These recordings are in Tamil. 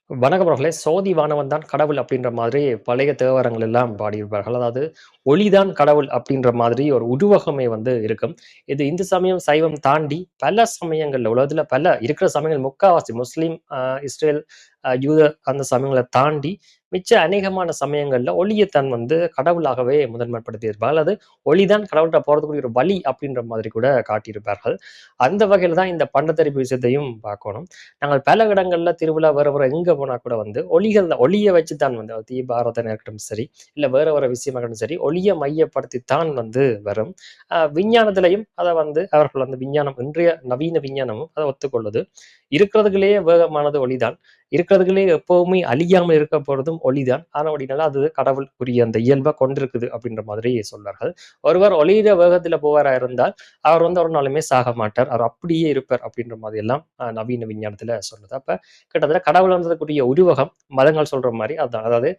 வணக்கம் அவர்களே. "சோதி வானவன் தான் கடவுள்" அப்படின்ற மாதிரி பழைய தேவாரங்கள் எல்லாம் பாடியிருப்பார்கள். அதாவது ஒளிதான் கடவுள் அப்படின்ற மாதிரி ஒரு உருவகமே இருக்கும். இது இந்து சமயம், சைவம் தாண்டி பல சமயங்கள்ல உலகத்துல பல இருக்கிற சமயங்கள் முக்காவாசி முஸ்லீம், இஸ்ரேல், யூத அந்த சமயங்கள தாண்டி மிச்ச அநேகமான சமயங்கள்ல ஒளியத்தான் கடவுளாகவே முதன்மைப்படுத்தியிருப்பார்கள். அல்லது ஒளிதான் கடவுள்ட்ட போறதுக்குரிய ஒரு வழி அப்படின்ற மாதிரி கூட காட்டியிருப்பார்கள். அந்த வகையில தான் இந்த பண்டத்தரிப்பு விஷயத்தையும் பார்க்கணும். நாங்கள் பல இடங்கள்ல திருவிழா வேற வேற எங்க போனா கூட ஒளிய வச்சுத்தான் தீபாராதனை இருக்கட்டும் சரி, இல்ல வேற வேற விஷயமா இருக்கட்டும் சரி, ஒளிய மையப்படுத்தித்தான் வரும். விஞ்ஞானத்திலையும் அத அவர்கள் விஞ்ஞானம் இன்றைய நவீன விஞ்ஞானமும் அத ஒத்துக்கொள்ளுது. இருக்கிறதுக்குள்ளேயே வேகமானது ஒளிதான். இருக்கிறதுக்குள்ளேயே எப்பவுமே அழியாமல் இருக்க போறதும் ஒளிதான். ஆனபடினால அது கடவுளுக்குரிய அந்த இயல்ப கொண்டிருக்குது அப்படின்ற மாதிரி சொல்வார்கள். ஒருவர் ஒளியிற வேகத்துல போவாரா இருந்தால், அவர் ஒரு நாளுமே சாக மாட்டார். அவர் அப்படியே இருப்பார் அப்படின்ற மாதிரி எல்லாம் நவீன விஞ்ஞானத்துல சொல்லுது. அப்ப கிட்டத்தட்ட கடவுள் வந்ததுக்குரிய உருவகம் மதங்கள் சொல்ற மாரி அதான். அதாவது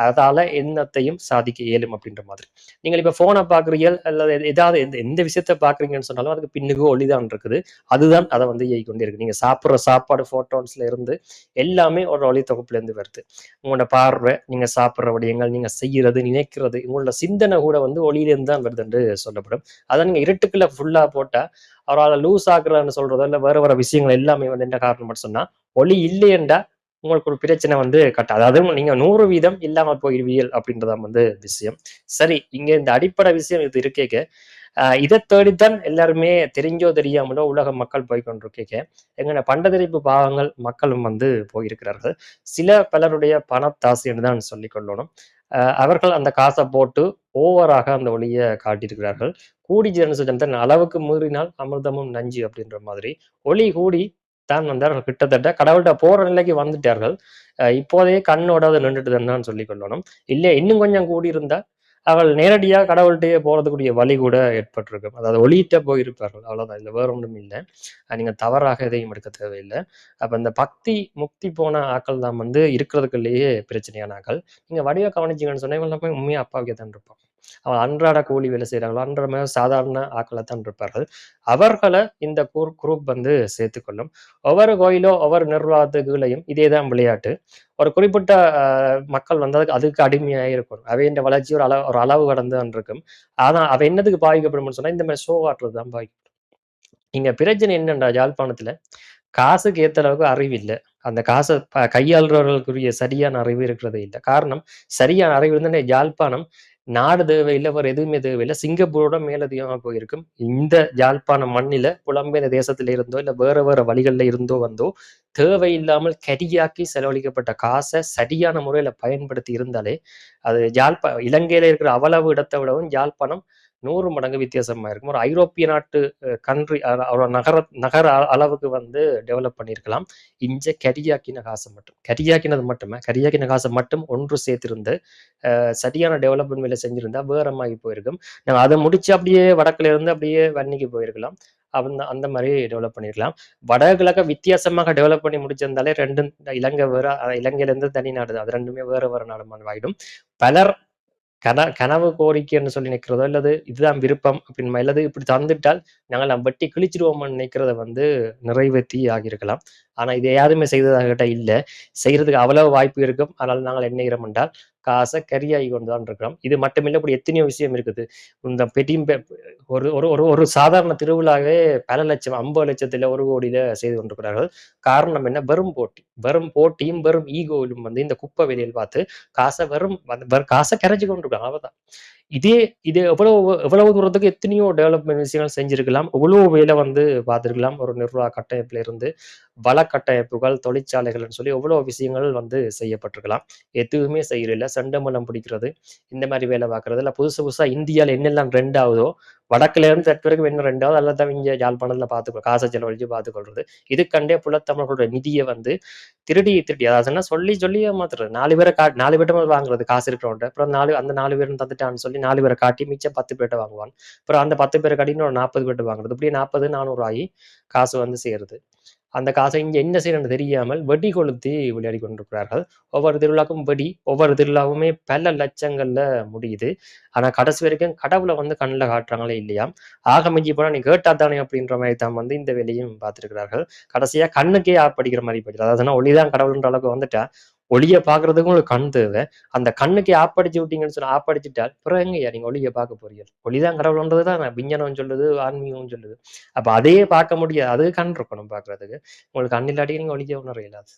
அதால எண்ணத்தையும் சாதிக்க இயலும் அப்படின்ற மாதிரி. நீங்கள் இப்ப ஃபோன பார்க்குறீர்கள் அல்லது ஏதாவது எந்த எந்த விஷயத்த பார்க்குறீங்கன்னு சொன்னாலும் அதுக்கு பின்னுக்கு ஒளிதான் இருக்குது. அதுதான் அத இயக்கிக் கொண்டே இருக்கு. நீங்க சாப்பிடுற சாப்பாடு ஃபோட்டான்ஸ்ல இருந்து எல்லாமே ஒரு ஒளி தொகுப்புலேருந்து வருது. உங்களோட பார்வை, நீங்க சாப்பிடுற விடயங்கள், நீங்க செய்யறது, நினைக்கிறது, உங்களோட சிந்தனை கூட ஒளியிலேருந்து தான் வருது என்று சொல்லப்படும். அத நீங்க இருட்டுக்குள்ள ஃபுல்லா போட்டா, அவரால லூஸ் ஆக்குறான்னு சொல்றதோ, இல்ல வேற வேற விஷயங்கள் எல்லாமே என்ன காரணம் மட்டும் சொன்னா, ஒளி இல்லையென்றா உங்களுக்கு ஒரு பிரச்சனை அதாவது நீங்க 100% இல்லாம போயிருவீர்கள் அப்படின்றதான் விஷயம். சரி, இங்க இந்த அடிப்படை விஷயம் இது இருக்கேக்க, இத தேடித்தான் எல்லாருமே தெரிஞ்சோ தெரியாமலோ உலக மக்கள் போய் கொண்டிருக்கேக்க, எங்கன பண்டத்திரிப்பு பாகங்கள் மக்களும் போயிருக்கிறார்கள். சில பலருடைய பணத்தாசை என்று தான் சொல்லிக் கொள்ளணும். அவர்கள் அந்த காச போட்டு ஓவராக அந்த ஒளிய காட்டியிருக்கிறார்கள். கூடிச்சுன்னு சொன்னா அளவுக்கு மீறினால் அமிர்தமும் நஞ்சு அப்படின்ற மாதிரி ஒளி கூடி தான் அவர்கள் கிட்டத்தட்ட கடவுள்ட்ட போற நிலைக்கு வந்துட்டார்கள். இப்போதையே கண்ணோட அது நின்றுட்டுதுன்னு தான் சொல்லிக் கொள்ளணும். இல்ல இன்னும் கொஞ்சம் கூடியிருந்தா அவள் நேரடியா கடவுள்ட்டயே போறதுக்குரிய வழி கூட ஏற்பட்டிருக்கும். அதாவது ஒளியிட்ட போயிருப்பார்கள். அவ்வளவுதான். இதுல வேற ஒன்றும் இல்ல. நீங்க தவறாக எதையும் எடுக்க தேவையில்ல. அப்ப இந்த பக்தி, முக்தி போன ஆக்கள் தான் இருக்கிறதுக்குள்ளேயே பிரச்சனையான ஆக்கள். நீங்க வடிவா கவனிச்சீங்கன்னு சொன்னா, இவங்க எல்லாமே உண்மையா அப்பாவியா தான் இருப்பான். அவன் அன்றாட கூலி வேலை செய்றாங்களோ, அன்ற சாதாரண ஆட்களாத்தான் இருப்பார்கள். அவர்கள இந்த குரூப் சேர்த்துக்கொள்ளும். ஒவ்வொரு கோயிலோ, ஒவ்வொரு நிர்வாகத்துக்குள்ளயும் இதேதான் விளையாட்டு. ஒரு குறிப்பிட்ட மக்கள் அதுக்கு அடிமையாகி இருக்கணும். அவையின் வளர்ச்சி ஒரு அளவு கடந்து தான் இருக்கும். ஆனா, அவ என்னத்துக்கு பாதிக்கப்படும்னு சொன்னா, இந்த மாரி ஷோ காட்டுறது தான் பாதிக்கும். இங்க பிரச்சனை என்னன்னா, யாழ்ப்பாணத்துல காசுக்கு ஏத்த அளவுக்கு அறிவு இல்ல. அந்த காச கையாள்றவர்களுக்குரிய சரியான அறிவு இருக்கிறதே இல்ல. காரணம், சரியான அறிவு இருந்தா யாழ்ப்பாணம் நாடு தேவையில்ல, வேற எதுவுமே தேவையில்ல. சிங்கப்பூரோட மேலதிகமா போயிருக்கும். இந்த யாழ்ப்பாணம் மண்ணில புலம்பெயர்ந்த தேசத்தில இருந்தோ, இல்ல வேற வேற வழிகள்ல இருந்தோ வந்தோ, தேவையில்லாமல் கரியாக்கி செலவழிக்கப்பட்ட காச சரியான முறையில பயன்படுத்தி இருந்தாலே, அது இலங்கையில இருக்கிற அவ்வளவு இடத்த விடவும் யாழ்ப்பாணம் 100 மடங்கு வித்தியாசமா இருக்கும். ஒரு ஐரோப்பிய நாட்டு கண்ட்ரி ஒரு நகர அளவுக்கு டெவலப் பண்ணியிருக்கலாம். கரியாக்கின காச மட்டும். கரியாக்கினது மட்டுமே கரியாக்கின காச மட்டும் ஒன்று சேர்த்திருந்து, சரியான டெவலப்மெண்ட் வேலை செஞ்சிருந்தா வேற மாரி போயிருக்கும். நம்ம அத முடிச்சு அப்படியே வடக்குல இருந்து அப்படியே வன்னிக்கு போயிருக்கலாம். அந்த மாரி டெவலப் பண்ணியிருக்கலாம். வடகிழக்க வித்தியாசமாக டெவலப் பண்ணி முடிச்சிருந்தாலே 2ம் இலங்கை வேற, இலங்கையிலிருந்து தனி நாடு தான். அது 2மே வேற வேற நாடு மாதிரி ஆயிடும். பலர் கனவு கோரிக்கைன்னு சொல்லி நிக்கிறதோ, அல்லது இதுதான் விருப்பம் அப்படின்னு அல்லது இப்படி தந்துட்டால் நாங்கலாம் வெட்டி கிழிச்சிருவோம்ன்னு நினைக்கிறத நிறைவேத்தி ஆகியிருக்கலாம். ஆனா இத யாருமே செய்ததாக கேட்டா இல்ல. செய்யறதுக்கு அவ்வளவு வாய்ப்பு இருக்கும். ஆனால் நாங்கள் என்ன செய்கிறோம் என்றால், காச கரியாக்கி கொண்டு தான் இருக்கிறோம். இது மட்டுமில்ல, இப்படி எத்தனையோ விஷயம் இருக்குது. இந்த பெட்டியும் ஒரு ஒரு ஒரு ஒரு சாதாரண திருவிழாவே பல லட்சம் 50,00,000 1,00,00,000 செய்து கொண்டிருக்கிறார்கள். காரணம் என்ன? வெறும் போட்டி. வெறும் போட்டியும், வெறும் ஈகோவிலும் இந்த குப்பை வெளியில் பார்த்து காச கரைச்சு கொண்டிருக்காங்க. அவ்வளவுதான். இதே இது எவ்வளவு எவ்வளவு தூரத்துக்கு எத்தனையோ டெவலப்மெண்ட் விஷயங்கள் செஞ்சிருக்கலாம். எவ்வளோ வேலை பார்த்திருக்கலாம். ஒரு நிர்வாக கட்டமைப்புல இருந்து வள கட்டமைப்புகள், தொழிற்சாலைகள்னு சொல்லி எவ்வளோ விஷயங்கள் செய்யப்பட்டிருக்கலாம். எதுவுமே செய்யல. செண்டமலம் பிடிக்கிறது, இந்த மாரி வேலை பார்க்கிறது, இல்ல புதுசு புதுசா இந்தியால என்னெல்லாம் ட்ரெண்ட் ஆகுதோ, வடக்குல இருந்து தெற்கு வரைக்கும் என்ன 2வது அல்லது இங்க யாழ்ப்பாணத்துல காச செலவழிச்சு பார்த்துக்கொள்றது. இதுக்கண்டே புலத்தமிழர்களுடைய நிதிய திருடி திருடி அதாவதுன்னா சொல்லி சொல்லி ஏமாத்துறது. 4 பேர 4 பேர்ட்ட வாங்குறது காசு இருக்கிறவன்ட்ட. அப்புறம் அந்த 4 பேரும் தந்துட்டான்னு சொல்லி 4 பேர காட்டி மிச்சம் 10 பேர்ட்ட வாங்குவான். அப்புறம் அந்த 10 பேர காட்டி இன்னொரு 40 பேர்ட்ட வாங்குறது. இப்படியே 40, 400 ஆகி காசு சேருது. அந்த காசை இங்க என்ன செய்யணும்னு தெரியாமல் வெடி கொளுத்தி விளையாடி கொண்டிருக்கிறார்கள். ஒவ்வொரு திருவிழாக்கும் வெடி, ஒவ்வொரு திருவிழாவுமே பல லட்சங்கள்ல முடியுது. ஆனா கடைசி வரைக்கும் கடவுள வந்து கண்ல காட்டுறாங்களே இல்லையாம். ஆக மிஞ்சி போனா நீ கேட்டா தானே அப்படின்ற மாரி தான் வந்து இந்த வேலையும் பார்த்திருக்கிறார்கள். கடைசியா கண்ணுக்கே ஆப்படிக்கிற மாரி போயிடுது. அதாவதுன்னா ஒளிதான் கடவுள்ன்ற அளவுக்கு வந்துட்டா, ஒளிய பார்க்கறதுக்கும் ஒரு கண் தேவை. அந்த கண்ணுக்கே ஆப்படிச்சு விட்டீங்கன்னு சொன்னா ஆப்படிச்சுட்டா, பிறகு எங்கய்யா நீங்க ஒளிய பார்க்க போறீங்க? ஒளிதான் கடவுள்ன்றது தான் விஞ்ஞானம் சொல்லுது, ஆன்மீகம் சொல்லுது. அப்ப அதையே பார்க்க முடியாது. அதுக்கு கண் இருக்கணும் பார்க்கறதுக்கு. உங்களுக்கு கண் இல்லாட்டி நீங்க ஒளிய உணர இயலாது.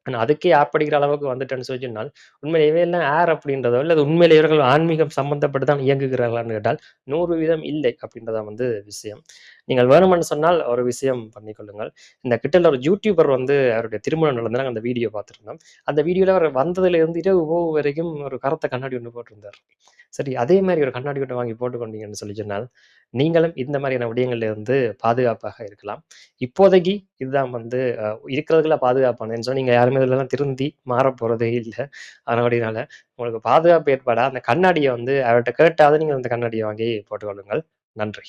ஆனா அதுக்கே ஆப்படிக்கிற அளவுக்கு வந்துட்டேன்னு சொல்லி சொன்னால், உண்மையிலே இவையெல்லாம் யார் அப்படின்றதோ, இல்ல உண்மையிலே இவர்கள் ஆன்மீகம் சம்பந்தப்பட்டு தான் இயங்குகிறார்களான்னு கேட்டால், 100% இல்லை அப்படின்றதான் வந்து விஷயம். நீங்கள் வேணுமென்னு சொன்னால் ஒரு விஷயம் பண்ணிக்கொள்ளுங்கள். இந்த கிட்டல ஒரு யூடியூபர் வந்து அவருடைய திருமணம் நடந்தது. அந்த வீடியோ பார்த்திருந்தோம். அந்த வீடியோல அவர் வந்ததுல இருந்து இரவு போகும் வரைக்கும் ஒரு கருத்த கண்ணாடி ஒண்ணு போட்டிருந்தார். சரி, அதே மாரி ஒரு கண்ணாடி ஒண்ணு வாங்கி போட்டுக்கொண்டீங்கன்னு சொல்லி சொன்னால், நீங்களும் இந்த மாரியான விடயங்கள்ல இருந்து பாதுகாப்பாக இருக்கலாம். இப்போதைக்கு இதுதான் வந்து இருக்கிறதுல பாதுகாப்பானதுன்னு சொன்னா, நீங்க யாருமே இதுலலாம் திருந்தி மாறப் போறதே இல்ல. அதனால உங்களுக்கு பாதுகாப்பு ஏற்பட அந்த கண்ணாடிய வந்து அவர்ட்ட கேட்டாவது நீங்க அந்த கண்ணாடிய வாங்கி போட்டுக் கொள்ளுங்கள். நன்றி.